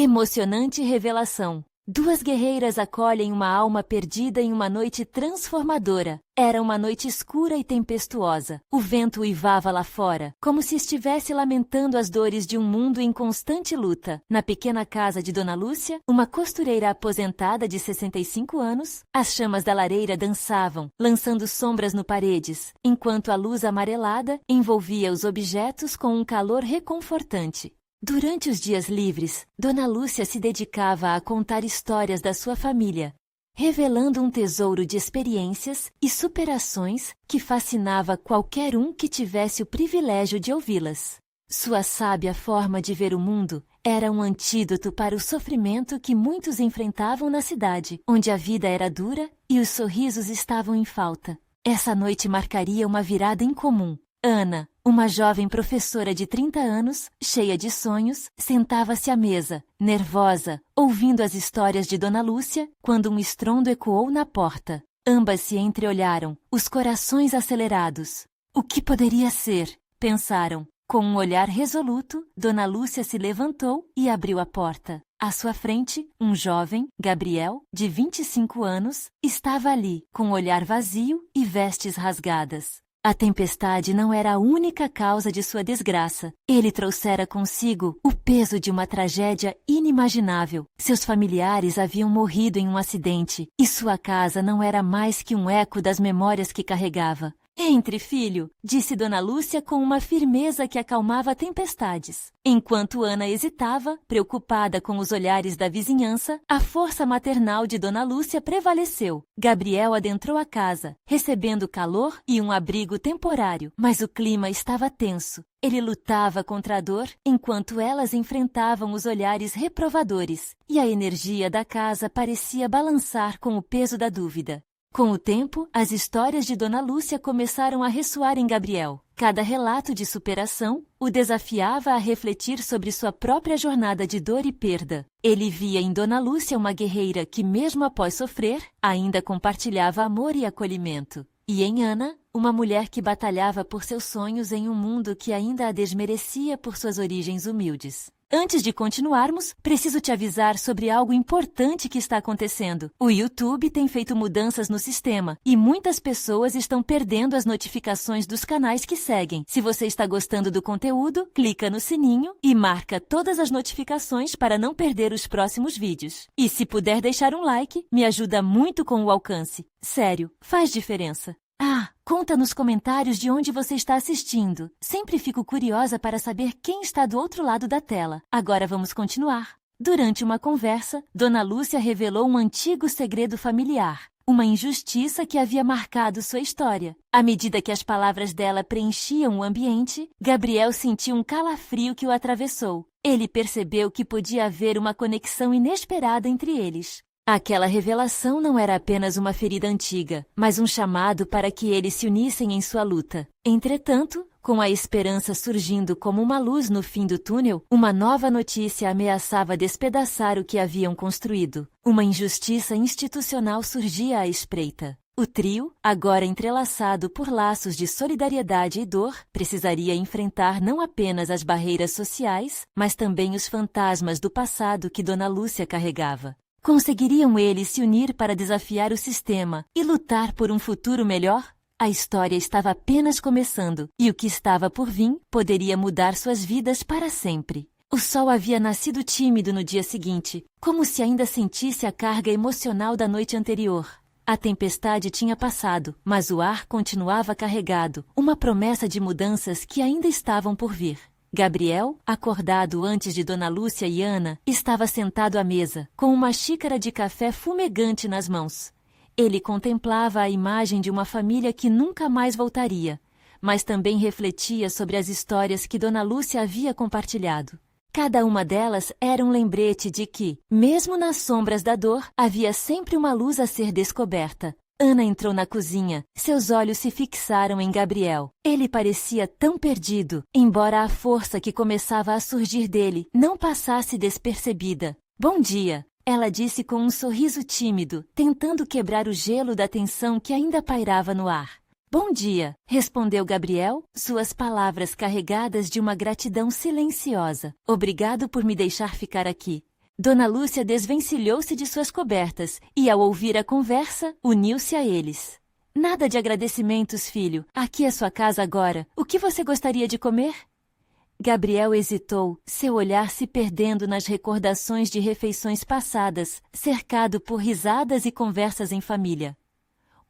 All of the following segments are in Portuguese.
Emocionante revelação. Duas guerreiras acolhem uma alma perdida em uma noite transformadora. Era uma noite escura e tempestuosa. O vento uivava lá fora, como se estivesse lamentando as dores de um mundo em constante luta. Na pequena casa de Dona Lúcia, uma costureira aposentada de 65 anos, as chamas da lareira dançavam, lançando sombras no paredes, enquanto a luz amarelada envolvia os objetos com um calor reconfortante. Durante os dias livres, Dona Lúcia se dedicava a contar histórias da sua família, revelando um tesouro de experiências e superações que fascinava qualquer um que tivesse o privilégio de ouvi-las. Sua sábia forma de ver o mundo era um antídoto para o sofrimento que muitos enfrentavam na cidade, onde a vida era dura e os sorrisos estavam em falta. Essa noite marcaria uma virada incomum. Ana, uma jovem professora de 30 anos, cheia de sonhos, sentava-se à mesa, nervosa, ouvindo as histórias de Dona Lúcia, quando um estrondo ecoou na porta. Ambas se entreolharam, os corações acelerados. O que poderia ser? Pensaram. Com um olhar resoluto, Dona Lúcia se levantou e abriu a porta. À sua frente, um jovem, Gabriel, de 25 anos, estava ali, com um olhar vazio e vestes rasgadas. A tempestade não era a única causa de sua desgraça. Ele trouxera consigo o peso de uma tragédia inimaginável. Seus familiares haviam morrido em um acidente, e sua casa não era mais que um eco das memórias que carregava. Entre, filho, disse Dona Lúcia com uma firmeza que acalmava tempestades. Enquanto Ana hesitava, preocupada com os olhares da vizinhança, a força maternal de Dona Lúcia prevaleceu. Gabriel adentrou a casa, recebendo calor e um abrigo temporário, mas o clima estava tenso. Ele lutava contra a dor, enquanto elas enfrentavam os olhares reprovadores, e a energia da casa parecia balançar com o peso da dúvida. Com o tempo, as histórias de Dona Lúcia começaram a ressoar em Gabriel. Cada relato de superação o desafiava a refletir sobre sua própria jornada de dor e perda. Ele via em Dona Lúcia uma guerreira que, mesmo após sofrer, ainda compartilhava amor e acolhimento. E em Ana, uma mulher que batalhava por seus sonhos em um mundo que ainda a desmerecia por suas origens humildes. Antes de continuarmos, preciso te avisar sobre algo importante que está acontecendo. O YouTube tem feito mudanças no sistema e muitas pessoas estão perdendo as notificações dos canais que seguem. Se você está gostando do conteúdo, clica no sininho e marca todas as notificações para não perder os próximos vídeos. E se puder deixar um like, me ajuda muito com o alcance. Sério, faz diferença. Conta nos comentários de onde você está assistindo. Sempre fico curiosa para saber quem está do outro lado da tela. Agora vamos continuar. Durante uma conversa, Dona Lúcia revelou um antigo segredo familiar, uma injustiça que havia marcado sua história. À medida que as palavras dela preenchiam o ambiente, Gabriel sentiu um calafrio que o atravessou. Ele percebeu que podia haver uma conexão inesperada entre eles. Aquela revelação não era apenas uma ferida antiga, mas um chamado para que eles se unissem em sua luta. Entretanto, com a esperança surgindo como uma luz no fim do túnel, uma nova notícia ameaçava despedaçar o que haviam construído. Uma injustiça institucional surgia à espreita. O trio, agora entrelaçado por laços de solidariedade e dor, precisaria enfrentar não apenas as barreiras sociais, mas também os fantasmas do passado que Dona Lúcia carregava. Conseguiriam eles se unir para desafiar o sistema e lutar por um futuro melhor? A história estava apenas começando, e o que estava por vir poderia mudar suas vidas para sempre. O sol havia nascido tímido no dia seguinte, como se ainda sentisse a carga emocional da noite anterior. A tempestade tinha passado, mas o ar continuava carregado, uma promessa de mudanças que ainda estavam por vir. Gabriel, acordado antes de Dona Lúcia e Ana, estava sentado à mesa, com uma xícara de café fumegante nas mãos. Ele contemplava a imagem de uma família que nunca mais voltaria, mas também refletia sobre as histórias que Dona Lúcia havia compartilhado. Cada uma delas era um lembrete de que, mesmo nas sombras da dor, havia sempre uma luz a ser descoberta. Ana entrou na cozinha. Seus olhos se fixaram em Gabriel. Ele parecia tão perdido, embora a força que começava a surgir dele não passasse despercebida. Bom dia, ela disse com um sorriso tímido, tentando quebrar o gelo da tensão que ainda pairava no ar. Bom dia, respondeu Gabriel, suas palavras carregadas de uma gratidão silenciosa. Obrigado por me deixar ficar aqui. Dona Lúcia desvencilhou-se de suas cobertas e, ao ouvir a conversa, uniu-se a eles. Nada de agradecimentos, filho. Aqui é sua casa agora. O que você gostaria de comer? Gabriel hesitou, seu olhar se perdendo nas recordações de refeições passadas, cercado por risadas e conversas em família.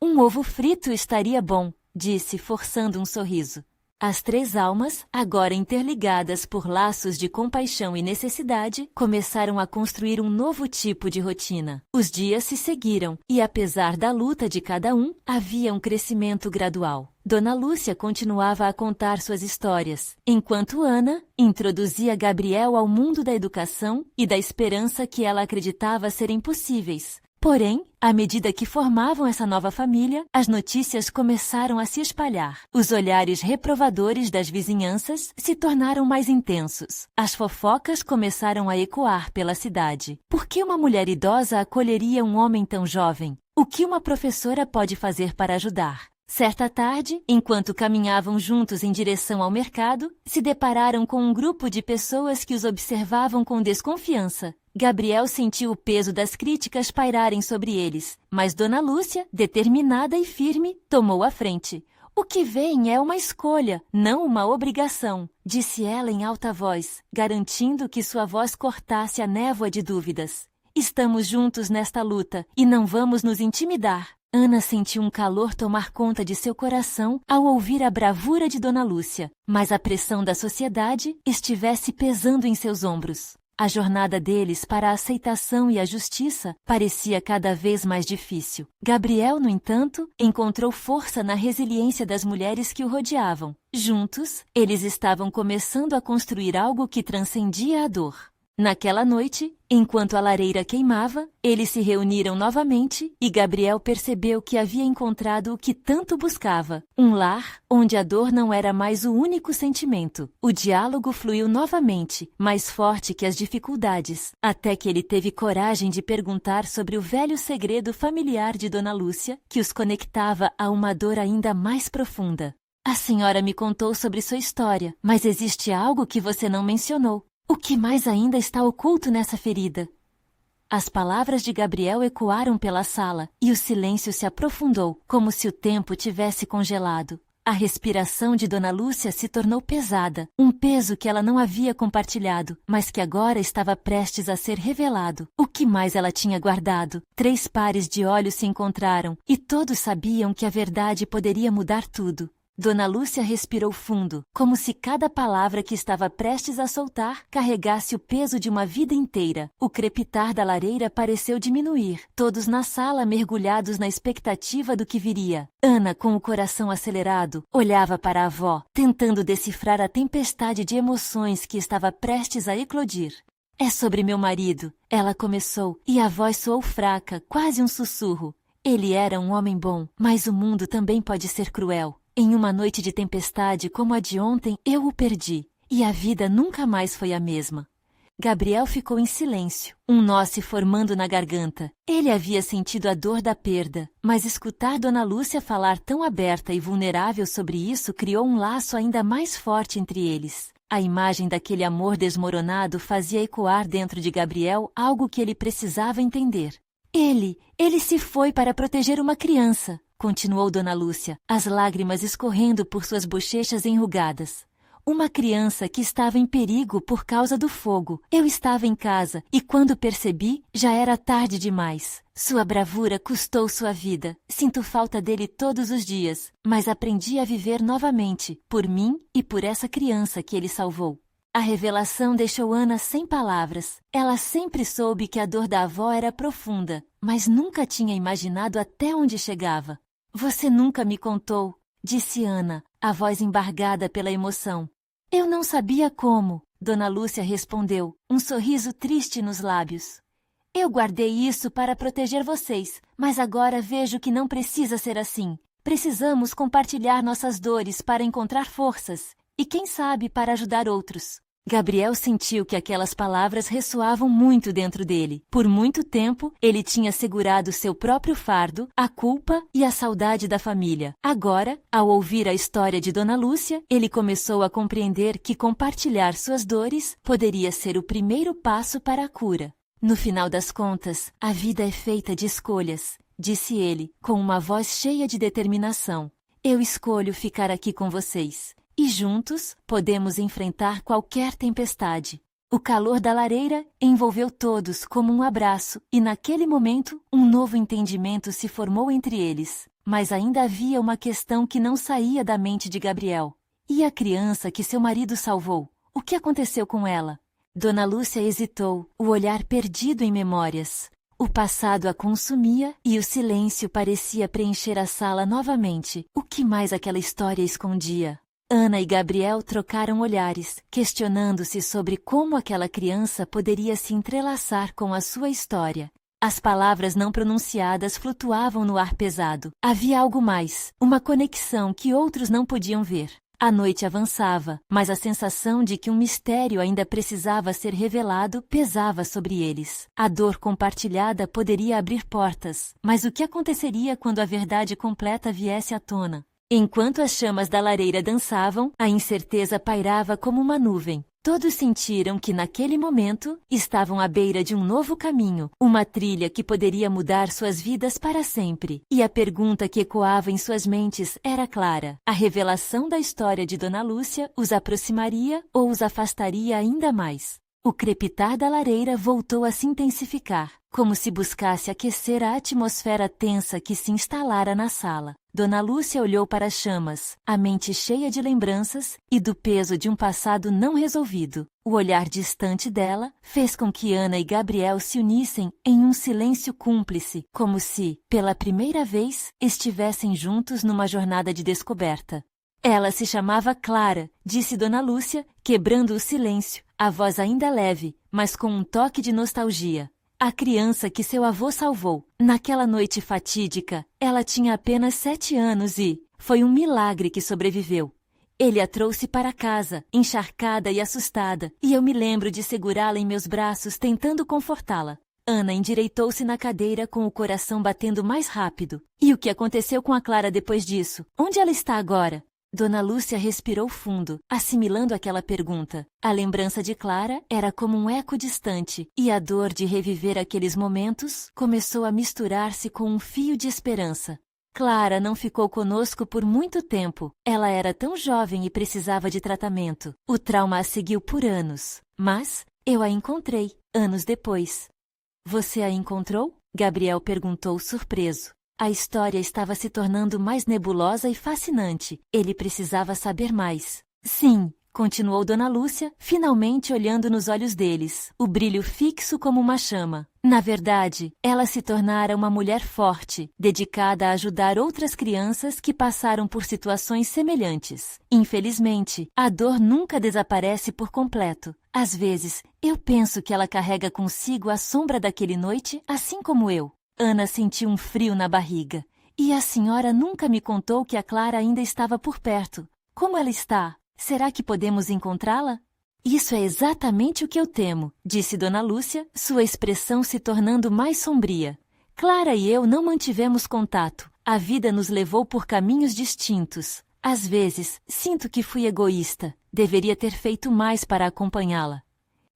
Um ovo frito estaria bom, disse, forçando um sorriso. As 3 almas, agora interligadas por laços de compaixão e necessidade, começaram a construir um novo tipo de rotina. Os dias se seguiram, e apesar da luta de cada um, havia um crescimento gradual. Dona Lúcia continuava a contar suas histórias, enquanto Ana introduzia Gabriel ao mundo da educação e da esperança que ela acreditava serem possíveis. Porém, à medida que formavam essa nova família, as notícias começaram a se espalhar. Os olhares reprovadores das vizinhanças se tornaram mais intensos. As fofocas começaram a ecoar pela cidade. Por que uma mulher idosa acolheria um homem tão jovem? O que uma professora pode fazer para ajudar? Certa tarde, enquanto caminhavam juntos em direção ao mercado, se depararam com um grupo de pessoas que os observavam com desconfiança. Gabriel sentiu o peso das críticas pairarem sobre eles, mas Dona Lúcia, determinada e firme, tomou a frente. O que vem é uma escolha, não uma obrigação, disse ela em alta voz, garantindo que sua voz cortasse a névoa de dúvidas. Estamos juntos nesta luta e não vamos nos intimidar. Ana sentiu um calor tomar conta de seu coração ao ouvir a bravura de Dona Lúcia, mas a pressão da sociedade estivesse pesando em seus ombros. A jornada deles para a aceitação e a justiça parecia cada vez mais difícil. Gabriel, no entanto, encontrou força na resiliência das mulheres que o rodeavam. Juntos, eles estavam começando a construir algo que transcendia a dor. Naquela noite, enquanto a lareira queimava, eles se reuniram novamente e Gabriel percebeu que havia encontrado o que tanto buscava, um lar onde a dor não era mais o único sentimento. O diálogo fluiu novamente, mais forte que as dificuldades, até que ele teve coragem de perguntar sobre o velho segredo familiar de Dona Lúcia, que os conectava a uma dor ainda mais profunda. A senhora me contou sobre sua história, mas existe algo que você não mencionou. O que mais ainda está oculto nessa ferida? As palavras de Gabriel ecoaram pela sala e o silêncio se aprofundou, como se o tempo tivesse congelado. A respiração de Dona Lúcia se tornou pesada, um peso que ela não havia compartilhado, mas que agora estava prestes a ser revelado. O que mais ela tinha guardado? 3 pares de olhos se encontraram e todos sabiam que a verdade poderia mudar tudo. Dona Lúcia respirou fundo, como se cada palavra que estava prestes a soltar carregasse o peso de uma vida inteira. O crepitar da lareira pareceu diminuir, todos na sala mergulhados na expectativa do que viria. Ana, com o coração acelerado, olhava para a avó, tentando decifrar a tempestade de emoções que estava prestes a eclodir. É sobre meu marido, ela começou, e a voz soou fraca, quase um sussurro. Ele era um homem bom, mas o mundo também pode ser cruel. Em uma noite de tempestade como a de ontem, eu o perdi, e a vida nunca mais foi a mesma. Gabriel ficou em silêncio, um nó se formando na garganta. Ele havia sentido a dor da perda, mas escutar Dona Lúcia falar tão aberta e vulnerável sobre isso criou um laço ainda mais forte entre eles. A imagem daquele amor desmoronado fazia ecoar dentro de Gabriel algo que ele precisava entender. Ele se foi para proteger uma criança, continuou Dona Lúcia, as lágrimas escorrendo por suas bochechas enrugadas. Uma criança que estava em perigo por causa do fogo. Eu estava em casa e quando percebi, já era tarde demais. Sua bravura custou sua vida. Sinto falta dele todos os dias, mas aprendi a viver novamente, por mim e por essa criança que ele salvou. A revelação deixou Ana sem palavras. Ela sempre soube que a dor da avó era profunda, mas nunca tinha imaginado até onde chegava. Você nunca me contou, disse Ana, a voz embargada pela emoção. Eu não sabia como, Dona Lúcia respondeu, um sorriso triste nos lábios. Eu guardei isso para proteger vocês, mas agora vejo que não precisa ser assim. Precisamos compartilhar nossas dores para encontrar forças e, quem sabe, para ajudar outros. Gabriel sentiu que aquelas palavras ressoavam muito dentro dele. Por muito tempo, ele tinha segurado seu próprio fardo, a culpa e a saudade da família. Agora, ao ouvir a história de Dona Lúcia, ele começou a compreender que compartilhar suas dores poderia ser o primeiro passo para a cura. No final das contas, a vida é feita de escolhas, disse ele, com uma voz cheia de determinação. Eu escolho ficar aqui com vocês. E juntos, podemos enfrentar qualquer tempestade. O calor da lareira envolveu todos como um abraço, e naquele momento, um novo entendimento se formou entre eles. Mas ainda havia uma questão que não saía da mente de Gabriel. E a criança que seu marido salvou? O que aconteceu com ela? Dona Lúcia hesitou, o olhar perdido em memórias. O passado a consumia e o silêncio parecia preencher a sala novamente. O que mais aquela história escondia? Ana e Gabriel trocaram olhares, questionando-se sobre como aquela criança poderia se entrelaçar com a sua história. As palavras não pronunciadas flutuavam no ar pesado. Havia algo mais, uma conexão que outros não podiam ver. A noite avançava, mas a sensação de que um mistério ainda precisava ser revelado pesava sobre eles. A dor compartilhada poderia abrir portas, mas o que aconteceria quando a verdade completa viesse à tona? Enquanto as chamas da lareira dançavam, a incerteza pairava como uma nuvem. Todos sentiram que naquele momento estavam à beira de um novo caminho, uma trilha que poderia mudar suas vidas para sempre. E a pergunta que ecoava em suas mentes era clara. A revelação da história de Dona Lúcia os aproximaria ou os afastaria ainda mais? O crepitar da lareira voltou a se intensificar, como se buscasse aquecer a atmosfera tensa que se instalara na sala. Dona Lúcia olhou para as chamas, a mente cheia de lembranças e do peso de um passado não resolvido. O olhar distante dela fez com que Ana e Gabriel se unissem em um silêncio cúmplice, como se, pela primeira vez, estivessem juntos numa jornada de descoberta. Ela se chamava Clara, disse Dona Lúcia, quebrando o silêncio, a voz ainda leve, mas com um toque de nostalgia. A criança que seu avô salvou. Naquela noite fatídica, ela tinha apenas 7 anos e foi um milagre que sobreviveu. Ele a trouxe para casa, encharcada e assustada, e eu me lembro de segurá-la em meus braços tentando confortá-la. Ana endireitou-se na cadeira com o coração batendo mais rápido. E o que aconteceu com a Clara depois disso? Onde ela está agora? Dona Lúcia respirou fundo, assimilando aquela pergunta. A lembrança de Clara era como um eco distante, e a dor de reviver aqueles momentos começou a misturar-se com um fio de esperança. Clara não ficou conosco por muito tempo. Ela era tão jovem e precisava de tratamento. O trauma a seguiu por anos. Mas eu a encontrei, anos depois. Você a encontrou? Gabriel perguntou surpreso. A história estava se tornando mais nebulosa e fascinante. Ele precisava saber mais. Sim, continuou Dona Lúcia, finalmente olhando nos olhos deles, o brilho fixo como uma chama. Na verdade, ela se tornara uma mulher forte, dedicada a ajudar outras crianças que passaram por situações semelhantes. Infelizmente, a dor nunca desaparece por completo. Às vezes, eu penso que ela carrega consigo a sombra daquele noite, assim como eu. Ana sentiu um frio na barriga. E a senhora nunca me contou que a Clara ainda estava por perto. Como ela está? Será que podemos encontrá-la? Isso é exatamente o que eu temo, disse Dona Lúcia, sua expressão se tornando mais sombria. Clara e eu não mantivemos contato. A vida nos levou por caminhos distintos. Às vezes, sinto que fui egoísta. Deveria ter feito mais para acompanhá-la.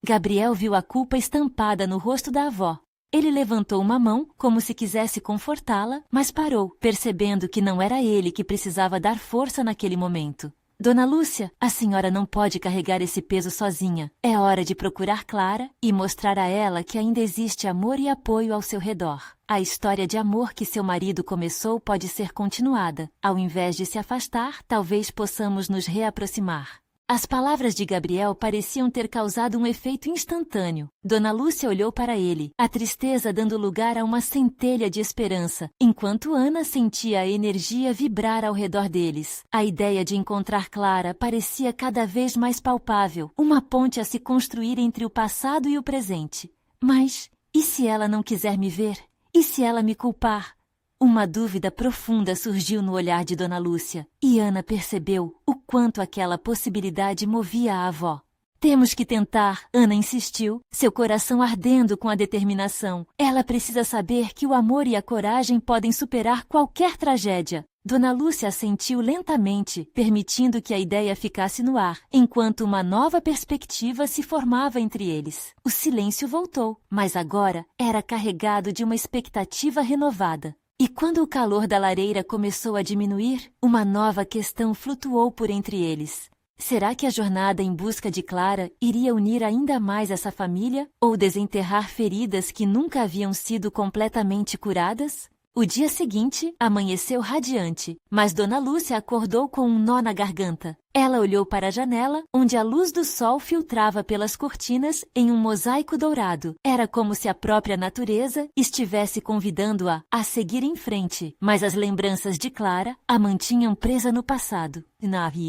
Gabriel viu a culpa estampada no rosto da avó. Ele levantou uma mão, como se quisesse confortá-la, mas parou, percebendo que não era ele que precisava dar força naquele momento. Dona Lúcia, a senhora não pode carregar esse peso sozinha. É hora de procurar Clara e mostrar a ela que ainda existe amor e apoio ao seu redor. A história de amor que seu marido começou pode ser continuada. Ao invés de se afastar, talvez possamos nos reaproximar. As palavras de Gabriel pareciam ter causado um efeito instantâneo. Dona Lúcia olhou para ele, a tristeza dando lugar a uma centelha de esperança, enquanto Ana sentia a energia vibrar ao redor deles. A ideia de encontrar Clara parecia cada vez mais palpável, uma ponte a se construir entre o passado e o presente. Mas, e se ela não quiser me ver? E se ela me culpar? Uma dúvida profunda surgiu no olhar de Dona Lúcia, e Ana percebeu o quanto aquela possibilidade movia a avó. Temos que tentar, Ana insistiu, seu coração ardendo com a determinação. Ela precisa saber que o amor e a coragem podem superar qualquer tragédia. Dona Lúcia assentiu lentamente, permitindo que a ideia ficasse no ar, enquanto uma nova perspectiva se formava entre eles. O silêncio voltou, mas agora era carregado de uma expectativa renovada. E quando o calor da lareira começou a diminuir, uma nova questão flutuou por entre eles. Será que a jornada em busca de Clara iria unir ainda mais essa família ou desenterrar feridas que nunca haviam sido completamente curadas? O dia seguinte amanheceu radiante, mas Dona Lúcia acordou com um nó na garganta. Ela olhou para a janela, onde a luz do sol filtrava pelas cortinas em um mosaico dourado. Era como se a própria natureza estivesse convidando-a a seguir em frente, mas as lembranças de Clara a mantinham presa no passado.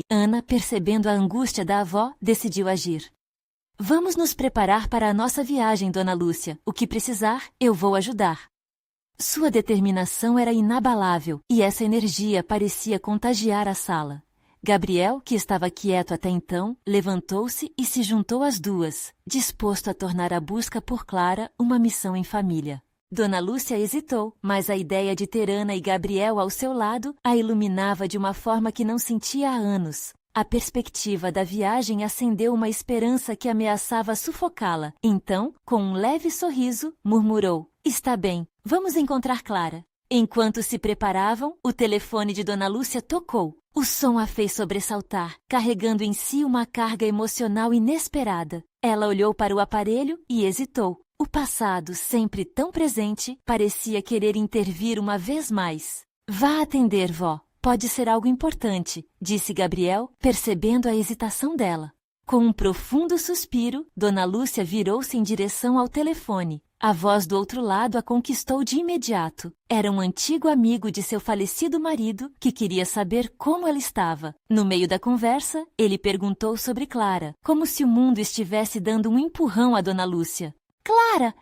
Ana, percebendo a angústia da avó, decidiu agir. Vamos nos preparar para a nossa viagem, Dona Lúcia. O que precisar, eu vou ajudar. Sua determinação era inabalável e essa energia parecia contagiar a sala. Gabriel, que estava quieto até então, levantou-se e se juntou às duas, disposto a tornar a busca por Clara uma missão em família. Dona Lúcia hesitou, mas a ideia de ter Ana e Gabriel ao seu lado a iluminava de uma forma que não sentia há anos. A perspectiva da viagem acendeu uma esperança que ameaçava sufocá-la. Então, com um leve sorriso, murmurou: "Está bem, vamos encontrar Clara." Enquanto se preparavam, o telefone de Dona Lúcia tocou. O som a fez sobressaltar, carregando em si uma carga emocional inesperada. Ela olhou para o aparelho e hesitou. O passado, sempre tão presente, parecia querer intervir uma vez mais. "Vá atender, vó. Pode ser algo importante", disse Gabriel, percebendo a hesitação dela. Com um profundo suspiro, Dona Lúcia virou-se em direção ao telefone. A voz do outro lado a conquistou de imediato. Era um antigo amigo de seu falecido marido que queria saber como ela estava. No meio da conversa, ele perguntou sobre Clara, como se o mundo estivesse dando um empurrão a Dona Lúcia. "Clara,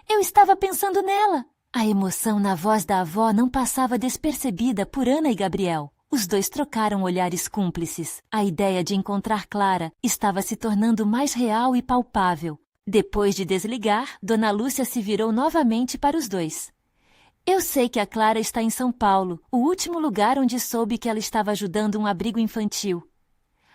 eu estava pensando nela." A emoção na voz da avó não passava despercebida por Ana e Gabriel. Os dois trocaram olhares cúmplices. A ideia de encontrar Clara estava se tornando mais real e palpável. Depois de desligar, Dona Lúcia se virou novamente para os dois. "Eu sei que a Clara está em São Paulo, o último lugar onde soube que ela estava ajudando um abrigo infantil."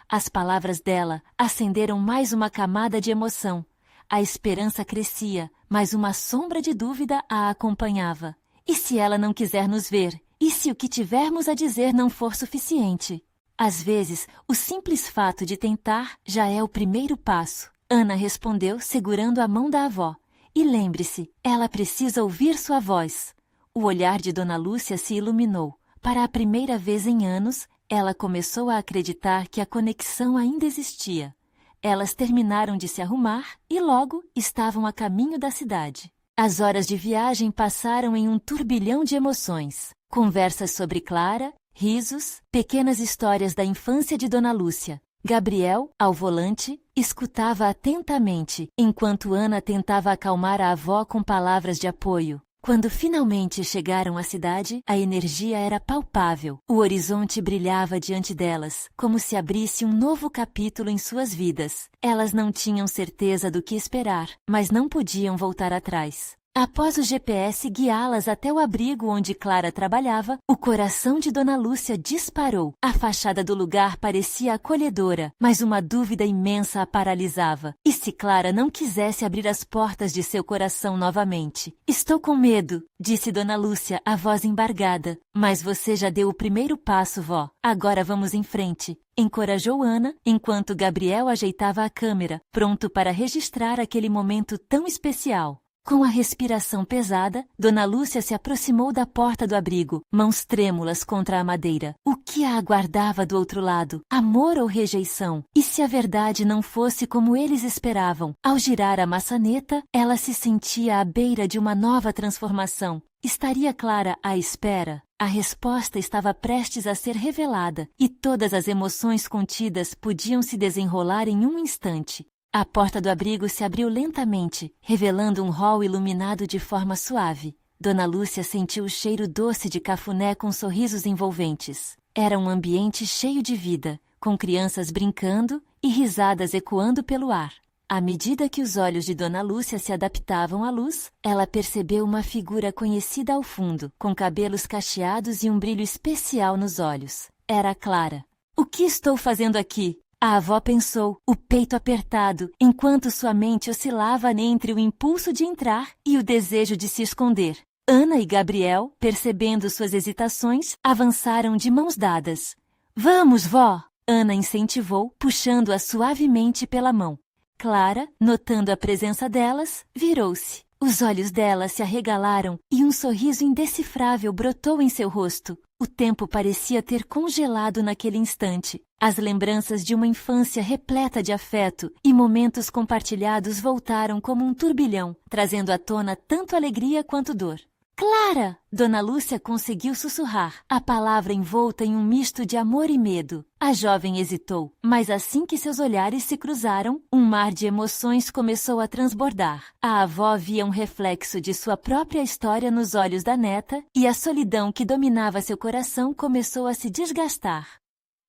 As palavras dela acenderam mais uma camada de emoção. A esperança crescia, mas uma sombra de dúvida a acompanhava. E se ela não quiser nos ver? E se o que tivermos a dizer não for suficiente? Às vezes, o simples fato de tentar já é o primeiro passo. Ana respondeu, segurando a mão da avó. "E lembre-se, ela precisa ouvir sua voz." O olhar de Dona Lúcia se iluminou. Para a primeira vez em anos, ela começou a acreditar que a conexão ainda existia. Elas terminaram de se arrumar e logo estavam a caminho da cidade. As horas de viagem passaram em um turbilhão de emoções. Conversas sobre Clara, risos, pequenas histórias da infância de Dona Lúcia. Gabriel, ao volante, escutava atentamente, enquanto Ana tentava acalmar a avó com palavras de apoio. Quando finalmente chegaram à cidade, a energia era palpável. O horizonte brilhava diante delas, como se abrisse um novo capítulo em suas vidas. Elas não tinham certeza do que esperar, mas não podiam voltar atrás. Após o GPS guiá-las até o abrigo onde Clara trabalhava, o coração de Dona Lúcia disparou. A fachada do lugar parecia acolhedora, mas uma dúvida imensa a paralisava. E se Clara não quisesse abrir as portas de seu coração novamente? "Estou com medo", disse Dona Lúcia, a voz embargada. "Mas você já deu o primeiro passo, vó. Agora vamos em frente." Encorajou Ana, enquanto Gabriel ajeitava a câmera, pronto para registrar aquele momento tão especial. Com a respiração pesada, Dona Lúcia se aproximou da porta do abrigo, mãos trêmulas contra a madeira. O que a aguardava do outro lado? Amor ou rejeição? E se a verdade não fosse como eles esperavam? Ao girar a maçaneta, ela se sentia à beira de uma nova transformação. Estaria Clara à espera? A resposta estava prestes a ser revelada, e todas as emoções contidas podiam se desenrolar em um instante. A porta do abrigo se abriu lentamente, revelando um hall iluminado de forma suave. Dona Lúcia sentiu o cheiro doce de cafuné com sorrisos envolventes. Era um ambiente cheio de vida, com crianças brincando e risadas ecoando pelo ar. À medida que os olhos de Dona Lúcia se adaptavam à luz, ela percebeu uma figura conhecida ao fundo, com cabelos cacheados e um brilho especial nos olhos. Era Clara. O que estou fazendo aqui? A avó pensou, o peito apertado, enquanto sua mente oscilava entre o impulso de entrar e o desejo de se esconder. Ana e Gabriel, percebendo suas hesitações, avançaram de mãos dadas. Vamos, vó! Ana incentivou, puxando-a suavemente pela mão. Clara, notando a presença delas, virou-se. Os olhos dela se arregalaram e um sorriso indecifrável brotou em seu rosto. O tempo parecia ter congelado naquele instante. As lembranças de uma infância repleta de afeto e momentos compartilhados voltaram como um turbilhão, trazendo à tona tanto alegria quanto dor. Clara! Dona Lúcia conseguiu sussurrar, a palavra envolta em um misto de amor e medo. A jovem hesitou, mas assim que seus olhares se cruzaram, um mar de emoções começou a transbordar. A avó via um reflexo de sua própria história nos olhos da neta e a solidão que dominava seu coração começou a se desgastar.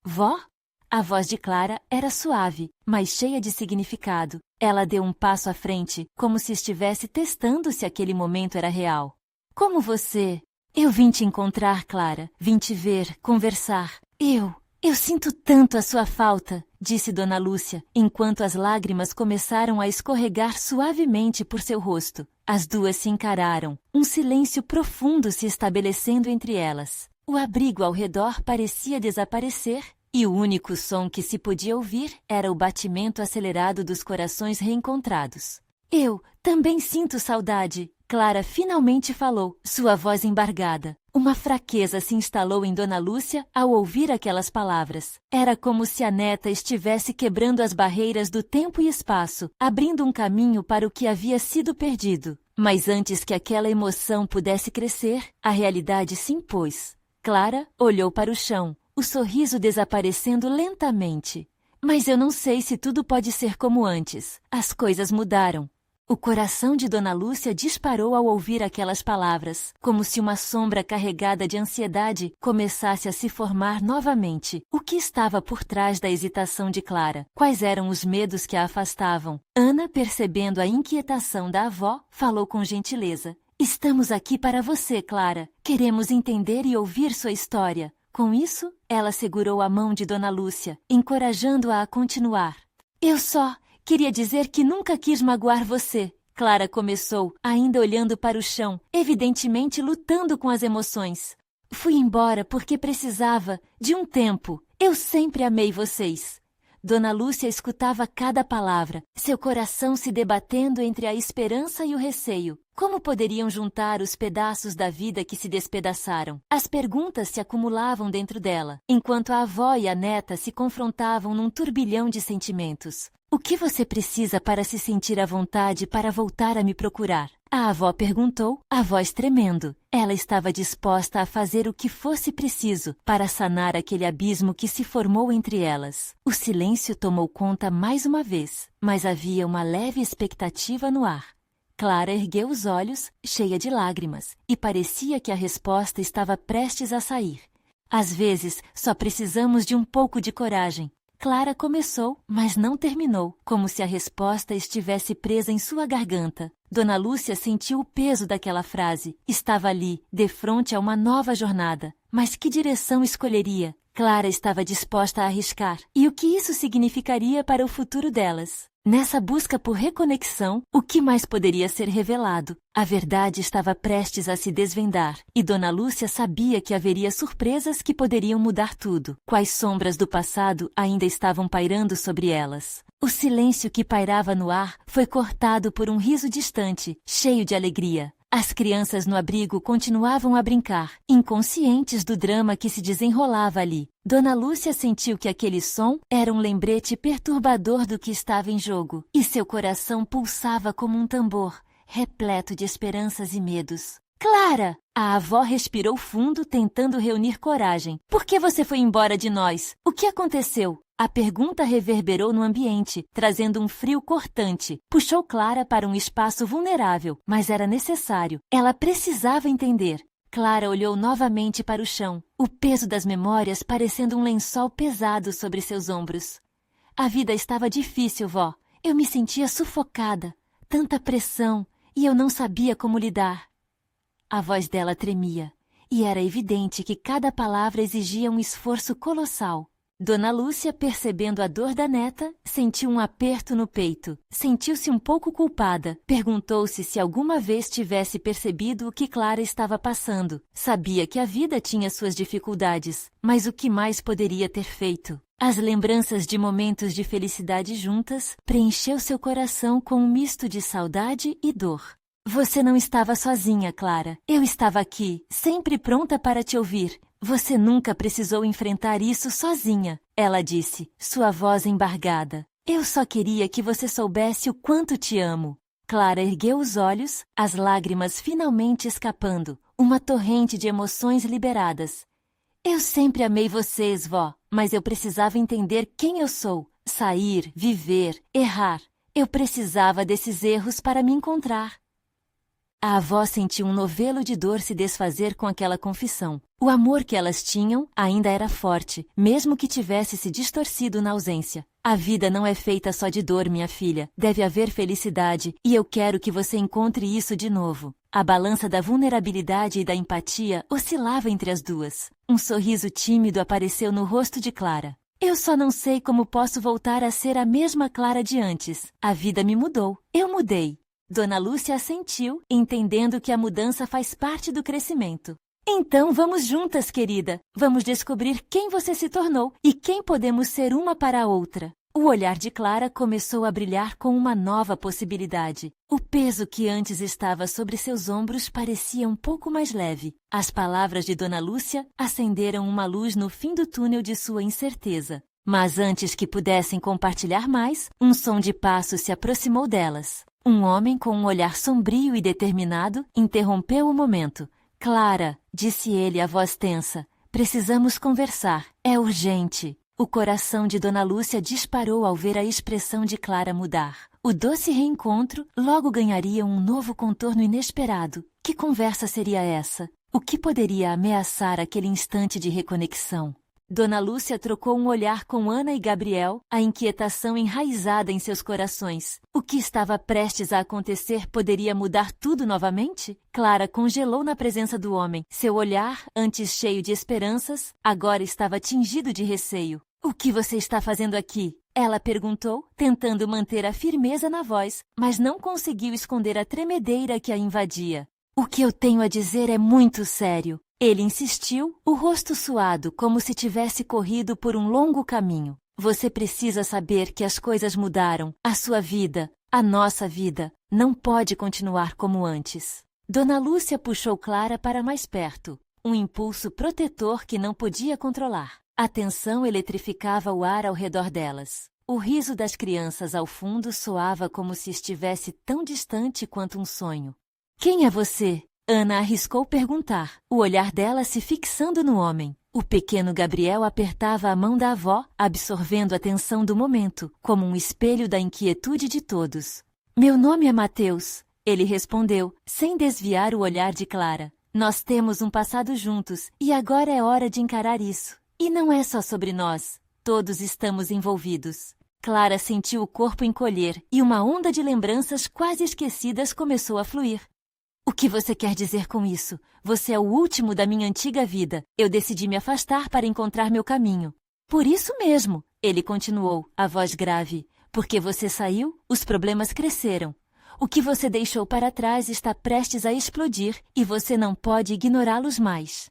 Vó? A voz de Clara era suave, mas cheia de significado. Ela deu um passo à frente, como se estivesse testando se aquele momento era real. Como você? Eu vim te encontrar, Clara. Vim te ver, conversar. Eu sinto tanto a sua falta, disse Dona Lúcia, enquanto as lágrimas começaram a escorregar suavemente por seu rosto. As duas se encararam, um silêncio profundo se estabelecendo entre elas. O abrigo ao redor parecia desaparecer, e o único som que se podia ouvir era o batimento acelerado dos corações reencontrados. Eu também sinto saudade, Clara finalmente falou, sua voz embargada. Uma fraqueza se instalou em Dona Lúcia ao ouvir aquelas palavras. Era como se a neta estivesse quebrando as barreiras do tempo e espaço, abrindo um caminho para o que havia sido perdido. Mas antes que aquela emoção pudesse crescer, a realidade se impôs. Clara olhou para o chão, o sorriso desaparecendo lentamente. Mas eu não sei se tudo pode ser como antes. As coisas mudaram. O coração de Dona Lúcia disparou ao ouvir aquelas palavras, como se uma sombra carregada de ansiedade começasse a se formar novamente. O que estava por trás da hesitação de Clara? Quais eram os medos que a afastavam? Ana, percebendo a inquietação da avó, falou com gentileza. Estamos aqui para você, Clara. Queremos entender e ouvir sua história. Com isso, ela segurou a mão de Dona Lúcia, encorajando-a a continuar. Eu só queria dizer que nunca quis magoar você. Clara começou, ainda olhando para o chão, evidentemente lutando com as emoções. Fui embora porque precisava de um tempo. Eu sempre amei vocês. Dona Lúcia escutava cada palavra, seu coração se debatendo entre a esperança e o receio. Como poderiam juntar os pedaços da vida que se despedaçaram? As perguntas se acumulavam dentro dela, enquanto a avó e a neta se confrontavam num turbilhão de sentimentos. O que você precisa para se sentir à vontade para voltar a me procurar? A avó perguntou, a voz tremendo. Ela estava disposta a fazer o que fosse preciso para sanar aquele abismo que se formou entre elas. O silêncio tomou conta mais uma vez, mas havia uma leve expectativa no ar. Clara ergueu os olhos, cheia de lágrimas, e parecia que a resposta estava prestes a sair. Às vezes, só precisamos de um pouco de coragem. Clara começou, mas não terminou, como se a resposta estivesse presa em sua garganta. Dona Lúcia sentiu o peso daquela frase. Estava ali, defronte a uma nova jornada. Mas que direção escolheria? Clara estava disposta a arriscar. E o que isso significaria para o futuro delas? Nessa busca por reconexão, o que mais poderia ser revelado? A verdade estava prestes a se desvendar, e Dona Lúcia sabia que haveria surpresas que poderiam mudar tudo. Quais sombras do passado ainda estavam pairando sobre elas? O silêncio que pairava no ar foi cortado por um riso distante, cheio de alegria. As crianças no abrigo continuavam a brincar, inconscientes do drama que se desenrolava ali. Dona Lúcia sentiu que aquele som era um lembrete perturbador do que estava em jogo, e seu coração pulsava como um tambor, repleto de esperanças e medos. Clara! A avó respirou fundo, tentando reunir coragem. Por que você foi embora de nós? O que aconteceu? A pergunta reverberou no ambiente, trazendo um frio cortante. Puxou Clara para um espaço vulnerável, mas era necessário. Ela precisava entender. Clara olhou novamente para o chão, o peso das memórias parecendo um lençol pesado sobre seus ombros. A vida estava difícil, vó. Eu me sentia sufocada. Tanta pressão, e eu não sabia como lidar. A voz dela tremia, e era evidente que cada palavra exigia um esforço colossal. Dona Lúcia, percebendo a dor da neta, sentiu um aperto no peito. Sentiu-se um pouco culpada. Perguntou-se se alguma vez tivesse percebido o que Clara estava passando. Sabia que a vida tinha suas dificuldades, mas o que mais poderia ter feito? As lembranças de momentos de felicidade juntas preencheu seu coração com um misto de saudade e dor. Você não estava sozinha, Clara. Eu estava aqui, sempre pronta para te ouvir. Você nunca precisou enfrentar isso sozinha, ela disse, sua voz embargada. Eu só queria que você soubesse o quanto te amo. Clara ergueu os olhos, as lágrimas finalmente escapando, uma torrente de emoções liberadas. Eu sempre amei vocês, vó, mas eu precisava entender quem eu sou, sair, viver, errar. Eu precisava desses erros para me encontrar. A avó sentiu um novelo de dor se desfazer com aquela confissão. O amor que elas tinham ainda era forte, mesmo que tivesse se distorcido na ausência. A vida não é feita só de dor, minha filha. Deve haver felicidade, e eu quero que você encontre isso de novo. A balança da vulnerabilidade e da empatia oscilava entre as duas. Um sorriso tímido apareceu no rosto de Clara. Eu só não sei como posso voltar a ser a mesma Clara de antes. A vida me mudou. Eu mudei. Dona Lúcia assentiu, entendendo que a mudança faz parte do crescimento. Então vamos juntas, querida. Vamos descobrir quem você se tornou e quem podemos ser uma para a outra. O olhar de Clara começou a brilhar com uma nova possibilidade. O peso que antes estava sobre seus ombros parecia um pouco mais leve. As palavras de Dona Lúcia acenderam uma luz no fim do túnel de sua incerteza. Mas antes que pudessem compartilhar mais, um som de passos se aproximou delas. Um homem com um olhar sombrio e determinado interrompeu o momento. Clara, disse ele a voz tensa, precisamos conversar. É urgente. O coração de Dona Lúcia disparou ao ver a expressão de Clara mudar. O doce reencontro logo ganharia um novo contorno inesperado. Que conversa seria essa? O que poderia ameaçar aquele instante de reconexão? Dona Lúcia trocou um olhar com Ana e Gabriel, a inquietação enraizada em seus corações. O que estava prestes a acontecer poderia mudar tudo novamente? Clara congelou na presença do homem. Seu olhar, antes cheio de esperanças, agora estava tingido de receio. O que você está fazendo aqui? Ela perguntou, tentando manter a firmeza na voz, mas não conseguiu esconder a tremedeira que a invadia. O que eu tenho a dizer é muito sério. Ele insistiu, o rosto suado, como se tivesse corrido por um longo caminho. Você precisa saber que as coisas mudaram. A sua vida, a nossa vida, não pode continuar como antes. Dona Lúcia puxou Clara para mais perto, um impulso protetor que não podia controlar. A tensão eletrificava o ar ao redor delas. O riso das crianças ao fundo soava como se estivesse tão distante quanto um sonho. Quem é você? Ana arriscou perguntar, o olhar dela se fixando no homem. O pequeno Gabriel apertava a mão da avó, absorvendo a tensão do momento, como um espelho da inquietude de todos. Meu nome é Mateus, ele respondeu, sem desviar o olhar de Clara. Nós temos um passado juntos, e agora é hora de encarar isso. E não é só sobre nós, todos estamos envolvidos. Clara sentiu o corpo encolher, e uma onda de lembranças quase esquecidas começou a fluir. O que você quer dizer com isso? Você é o último da minha antiga vida. Eu decidi me afastar para encontrar meu caminho. Por isso mesmo, ele continuou, a voz grave. Porque você saiu, os problemas cresceram. O que você deixou para trás está prestes a explodir e você não pode ignorá-los mais.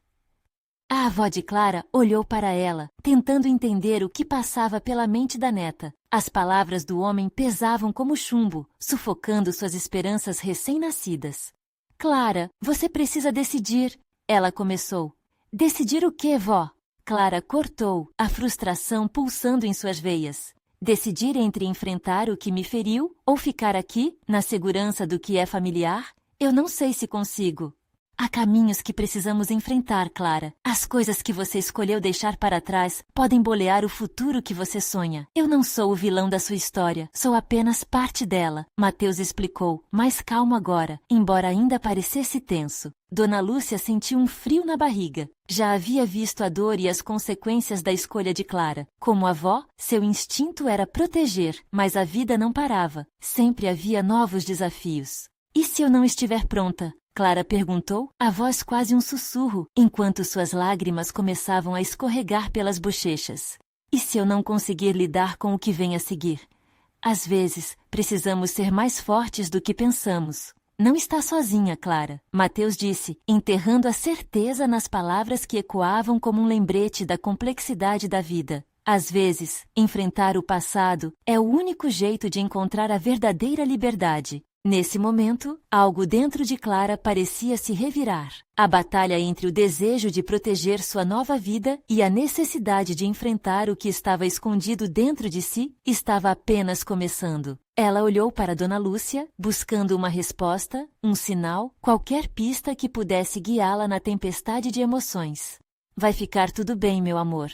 A avó de Clara olhou para ela, tentando entender o que passava pela mente da neta. As palavras do homem pesavam como chumbo, sufocando suas esperanças recém-nascidas. Clara, você precisa decidir, ela começou. Decidir o quê, vó? Clara cortou, a frustração pulsando em suas veias. Decidir entre enfrentar o que me feriu ou ficar aqui, na segurança do que é familiar? Eu não sei se consigo. Há caminhos que precisamos enfrentar, Clara. As coisas que você escolheu deixar para trás podem bolear o futuro que você sonha. Eu não sou o vilão da sua história, sou apenas parte dela. Mateus explicou, mais calmo agora, embora ainda parecesse tenso. Dona Lúcia sentiu um frio na barriga. Já havia visto a dor e as consequências da escolha de Clara. Como avó, seu instinto era proteger, mas a vida não parava. Sempre havia novos desafios. E se eu não estiver pronta? Clara perguntou, a voz quase um sussurro, enquanto suas lágrimas começavam a escorregar pelas bochechas. E se eu não conseguir lidar com o que vem a seguir? Às vezes, precisamos ser mais fortes do que pensamos. Não está sozinha, Clara, Mateus disse, enterrando a certeza nas palavras que ecoavam como um lembrete da complexidade da vida. Às vezes, enfrentar o passado é o único jeito de encontrar a verdadeira liberdade. Nesse momento, algo dentro de Clara parecia se revirar. A batalha entre o desejo de proteger sua nova vida e a necessidade de enfrentar o que estava escondido dentro de si estava apenas começando. Ela olhou para Dona Lúcia, buscando uma resposta, um sinal, qualquer pista que pudesse guiá-la na tempestade de emoções. Vai ficar tudo bem, meu amor.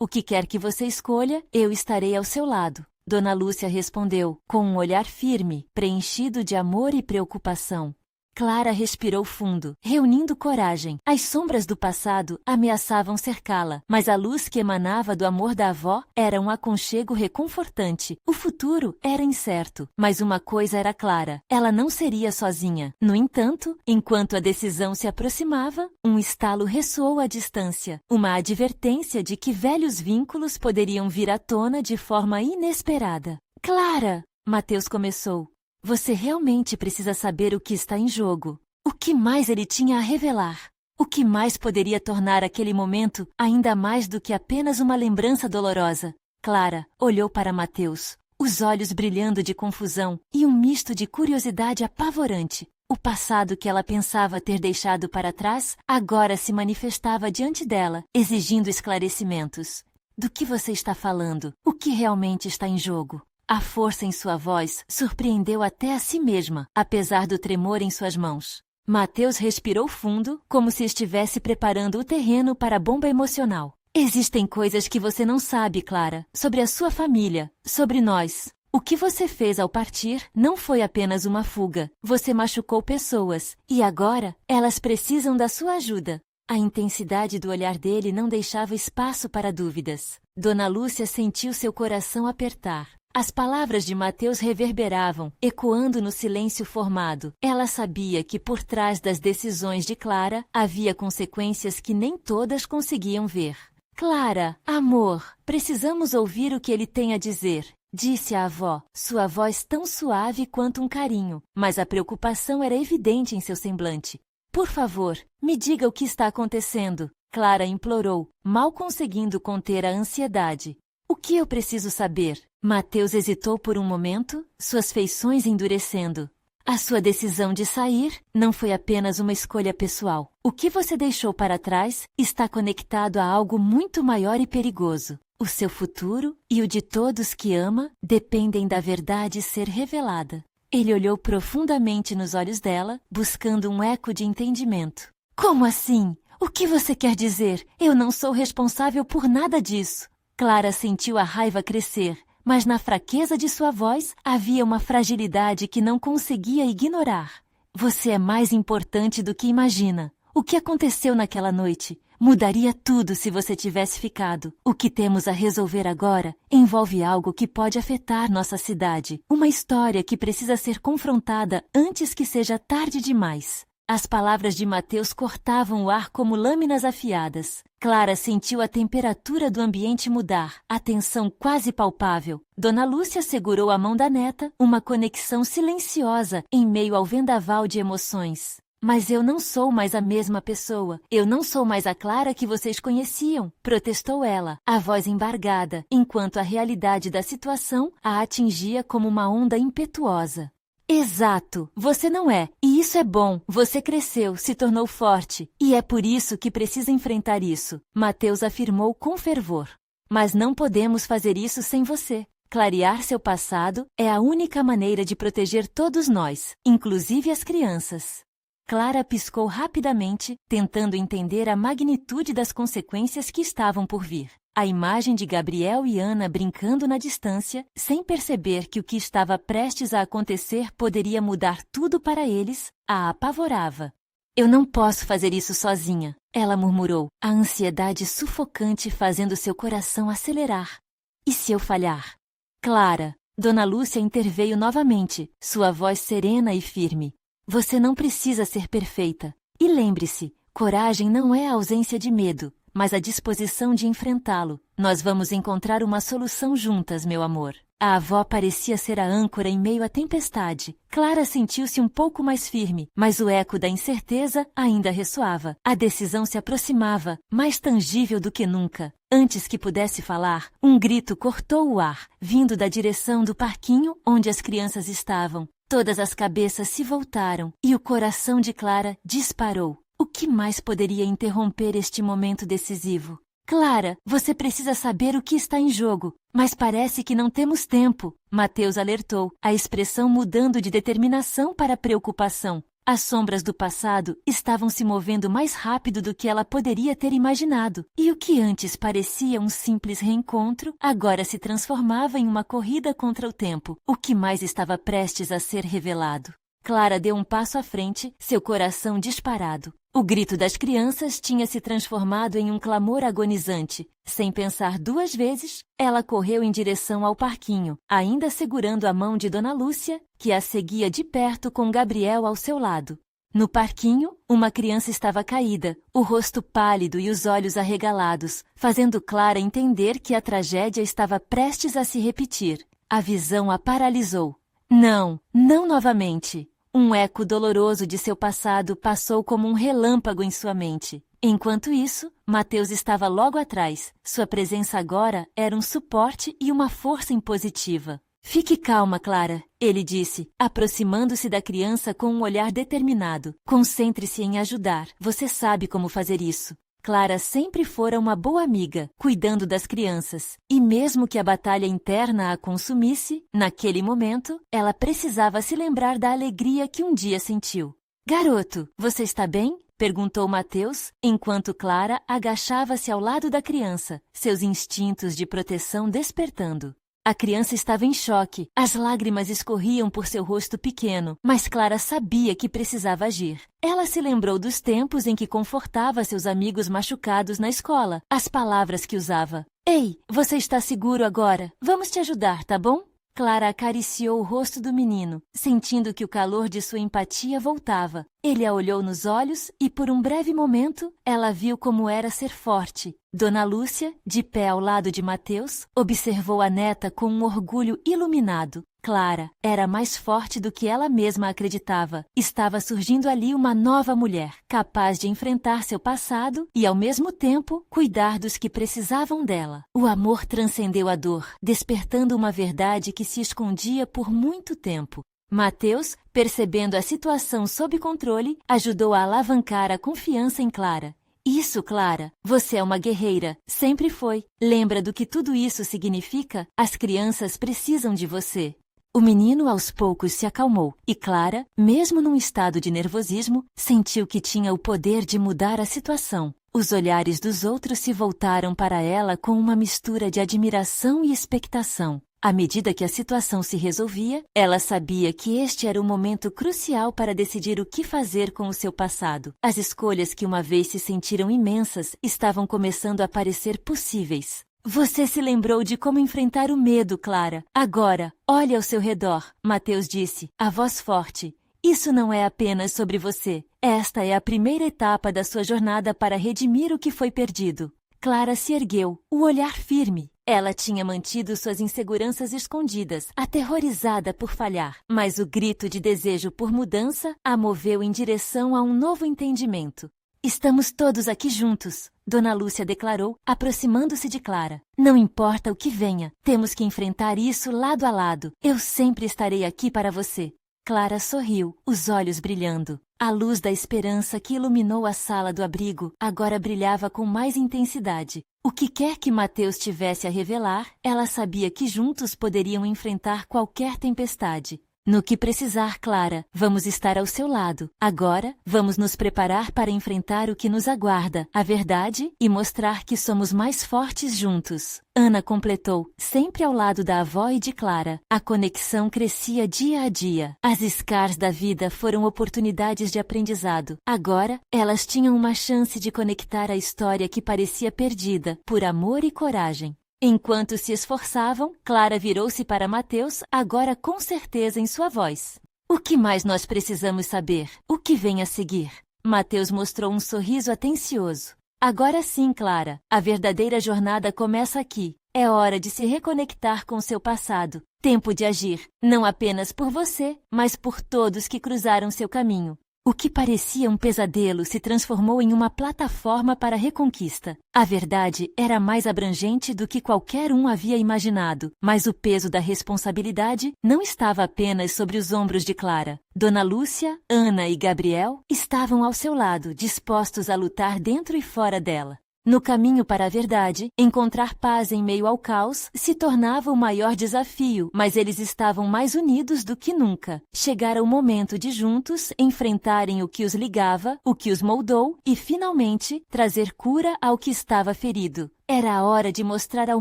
O que quer que você escolha, eu estarei ao seu lado. Dona Lúcia respondeu, com um olhar firme, preenchido de amor e preocupação. Clara respirou fundo, reunindo coragem. As sombras do passado ameaçavam cercá-la, mas a luz que emanava do amor da avó era um aconchego reconfortante. O futuro era incerto, mas uma coisa era clara, ela não seria sozinha. No entanto, enquanto a decisão se aproximava, um estalo ressoou à distância, uma advertência de que velhos vínculos poderiam vir à tona de forma inesperada. Clara! Mateus começou. Você realmente precisa saber o que está em jogo. O que mais ele tinha a revelar? O que mais poderia tornar aquele momento ainda mais do que apenas uma lembrança dolorosa? Clara olhou para Mateus, os olhos brilhando de confusão e um misto de curiosidade apavorante. O passado que ela pensava ter deixado para trás agora se manifestava diante dela, exigindo esclarecimentos. Do que você está falando? O que realmente está em jogo? A força em sua voz surpreendeu até a si mesma, apesar do tremor em suas mãos. Mateus respirou fundo, como se estivesse preparando o terreno para a bomba emocional. Existem coisas que você não sabe, Clara, sobre a sua família, sobre nós. O que você fez ao partir não foi apenas uma fuga. Você machucou pessoas, e agora elas precisam da sua ajuda. A intensidade do olhar dele não deixava espaço para dúvidas. Dona Lúcia sentiu seu coração apertar. As palavras de Mateus reverberavam, ecoando no silêncio formado. Ela sabia que por trás das decisões de Clara havia consequências que nem todas conseguiam ver. Clara, amor, precisamos ouvir o que ele tem a dizer, disse a avó, sua voz tão suave quanto um carinho, mas a preocupação era evidente em seu semblante. Por favor, me diga o que está acontecendo, Clara implorou, mal conseguindo conter a ansiedade. O que eu preciso saber? Mateus hesitou por um momento, suas feições endurecendo. A sua decisão de sair não foi apenas uma escolha pessoal. O que você deixou para trás está conectado a algo muito maior e perigoso. O seu futuro e o de todos que ama dependem da verdade ser revelada. Ele olhou profundamente nos olhos dela, buscando um eco de entendimento. Como assim? O que você quer dizer? Eu não sou responsável por nada disso. Clara sentiu a raiva crescer, mas na fraqueza de sua voz havia uma fragilidade que não conseguia ignorar. Você é mais importante do que imagina. O que aconteceu naquela noite mudaria tudo se você tivesse ficado. O que temos a resolver agora envolve algo que pode afetar nossa cidade. Uma história que precisa ser confrontada antes que seja tarde demais. As palavras de Mateus cortavam o ar como lâminas afiadas. Clara sentiu a temperatura do ambiente mudar, a tensão quase palpável. Dona Lúcia segurou a mão da neta, uma conexão silenciosa em meio ao vendaval de emoções. Mas eu não sou mais a mesma pessoa. Eu não sou mais a Clara que vocês conheciam, protestou ela, a voz embargada, enquanto a realidade da situação a atingia como uma onda impetuosa. Exato, você não é, e isso é bom, você cresceu, se tornou forte, e é por isso que precisa enfrentar isso, Mateus afirmou com fervor. Mas não podemos fazer isso sem você. Clarear seu passado é a única maneira de proteger todos nós, inclusive as crianças. Clara piscou rapidamente, tentando entender a magnitude das consequências que estavam por vir. A imagem de Gabriel e Ana brincando na distância, sem perceber que o que estava prestes a acontecer poderia mudar tudo para eles, a apavorava. Eu não posso fazer isso sozinha, ela murmurou, a ansiedade sufocante fazendo seu coração acelerar. E se eu falhar? Clara, Dona Lúcia interveio novamente, sua voz serena e firme. Você não precisa ser perfeita. E lembre-se, coragem não é a ausência de medo, mas a disposição de enfrentá-lo. Nós vamos encontrar uma solução juntas, meu amor. A avó parecia ser a âncora em meio à tempestade. Clara sentiu-se um pouco mais firme, mas o eco da incerteza ainda ressoava. A decisão se aproximava, mais tangível do que nunca. Antes que pudesse falar, um grito cortou o ar, vindo da direção do parquinho onde as crianças estavam. Todas as cabeças se voltaram e o coração de Clara disparou. O que mais poderia interromper este momento decisivo? Clara, você precisa saber o que está em jogo, mas parece que não temos tempo, Mateus alertou, a expressão mudando de determinação para preocupação. As sombras do passado estavam se movendo mais rápido do que ela poderia ter imaginado, e o que antes parecia um simples reencontro, agora se transformava em uma corrida contra o tempo, o que mais estava prestes a ser revelado. Clara deu um passo à frente, seu coração disparado. O grito das crianças tinha se transformado em um clamor agonizante. Sem pensar duas vezes, ela correu em direção ao parquinho, ainda segurando a mão de Dona Lúcia, que a seguia de perto com Gabriel ao seu lado. No parquinho, uma criança estava caída, o rosto pálido e os olhos arregalados, fazendo Clara entender que a tragédia estava prestes a se repetir. A visão a paralisou. Não, não novamente. Um eco doloroso de seu passado passou como um relâmpago em sua mente. Enquanto isso, Mateus estava logo atrás. Sua presença agora era um suporte e uma força impositiva. Fique calma, Clara, ele disse, aproximando-se da criança com um olhar determinado. Concentre-se em ajudar. Você sabe como fazer isso. Clara sempre fora uma boa amiga, cuidando das crianças. E mesmo que a batalha interna a consumisse, naquele momento, ela precisava se lembrar da alegria que um dia sentiu. Garoto, você está bem? Perguntou Mateus, enquanto Clara agachava-se ao lado da criança, seus instintos de proteção despertando. A criança estava em choque, as lágrimas escorriam por seu rosto pequeno, mas Clara sabia que precisava agir. Ela se lembrou dos tempos em que confortava seus amigos machucados na escola, as palavras que usava. Ei, você está seguro agora? Vamos te ajudar, tá bom? Clara acariciou o rosto do menino, sentindo que o calor de sua empatia voltava. Ele a olhou nos olhos e, por um breve momento, ela viu como era ser forte. Dona Lúcia, de pé ao lado de Mateus, observou a neta com um orgulho iluminado. Clara era mais forte do que ela mesma acreditava. Estava surgindo ali uma nova mulher, capaz de enfrentar seu passado e, ao mesmo tempo, cuidar dos que precisavam dela. O amor transcendeu a dor, despertando uma verdade que se escondia por muito tempo. Mateus, percebendo a situação sob controle, ajudou a alavancar a confiança em Clara. Isso, Clara, você é uma guerreira, sempre foi. Lembra do que tudo isso significa? As crianças precisam de você. O menino aos poucos se acalmou e Clara, mesmo num estado de nervosismo, sentiu que tinha o poder de mudar a situação. Os olhares dos outros se voltaram para ela com uma mistura de admiração e expectação. À medida que a situação se resolvia, ela sabia que este era o momento crucial para decidir o que fazer com o seu passado. As escolhas que uma vez se sentiram imensas estavam começando a parecer possíveis. Você se lembrou de como enfrentar o medo, Clara. Agora, olhe ao seu redor, Mateus disse, a voz forte. Isso não é apenas sobre você. Esta é a primeira etapa da sua jornada para redimir o que foi perdido. Clara se ergueu, o olhar firme. Ela tinha mantido suas inseguranças escondidas, aterrorizada por falhar, mas o grito de desejo por mudança a moveu em direção a um novo entendimento. Estamos todos aqui juntos, Dona Lúcia declarou, aproximando-se de Clara. Não importa o que venha, temos que enfrentar isso lado a lado. Eu sempre estarei aqui para você. Clara sorriu, os olhos brilhando. A luz da esperança que iluminou a sala do abrigo agora brilhava com mais intensidade. O que quer que Mateus tivesse a revelar, ela sabia que juntos poderiam enfrentar qualquer tempestade. No que precisar, Clara, vamos estar ao seu lado. Agora, vamos nos preparar para enfrentar o que nos aguarda, a verdade, e mostrar que somos mais fortes juntos. Ana completou, sempre ao lado da avó e de Clara. A conexão crescia dia a dia. As scars da vida foram oportunidades de aprendizado. Agora, elas tinham uma chance de conectar a história que parecia perdida, por amor e coragem. Enquanto se esforçavam, Clara virou-se para Mateus, agora com certeza em sua voz. O que mais nós precisamos saber? O que vem a seguir? Mateus mostrou um sorriso atencioso. Agora sim, Clara, a verdadeira jornada começa aqui. É hora de se reconectar com seu passado. Tempo de agir, não apenas por você, mas por todos que cruzaram seu caminho. O que parecia um pesadelo se transformou em uma plataforma para a reconquista. A verdade era mais abrangente do que qualquer um havia imaginado, mas o peso da responsabilidade não estava apenas sobre os ombros de Clara. Dona Lúcia, Ana e Gabriel estavam ao seu lado, dispostos a lutar dentro e fora dela. No caminho para a verdade, encontrar paz em meio ao caos se tornava o maior desafio, mas eles estavam mais unidos do que nunca. Chegara o momento de juntos enfrentarem o que os ligava, o que os moldou e, finalmente, trazer cura ao que estava ferido. Era a hora de mostrar ao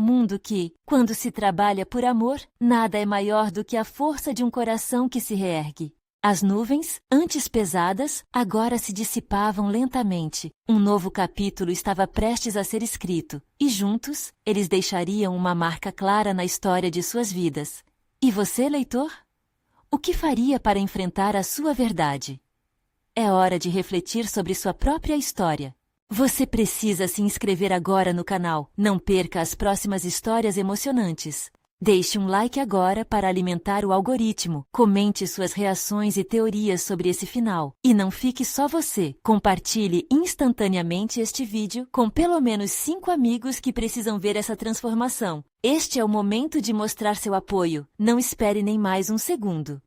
mundo que, quando se trabalha por amor, nada é maior do que a força de um coração que se reergue. As nuvens, antes pesadas, agora se dissipavam lentamente. Um novo capítulo estava prestes a ser escrito, e juntos, eles deixariam uma marca clara na história de suas vidas. E você, leitor? O que faria para enfrentar a sua verdade? É hora de refletir sobre sua própria história. Você precisa se inscrever agora no canal. Não perca as próximas histórias emocionantes. Deixe um like agora para alimentar o algoritmo. Comente suas reações e teorias sobre esse final. E não fique só você. Compartilhe instantaneamente este vídeo com pelo menos 5 amigos que precisam ver essa transformação. Este é o momento de mostrar seu apoio. Não espere nem mais um segundo.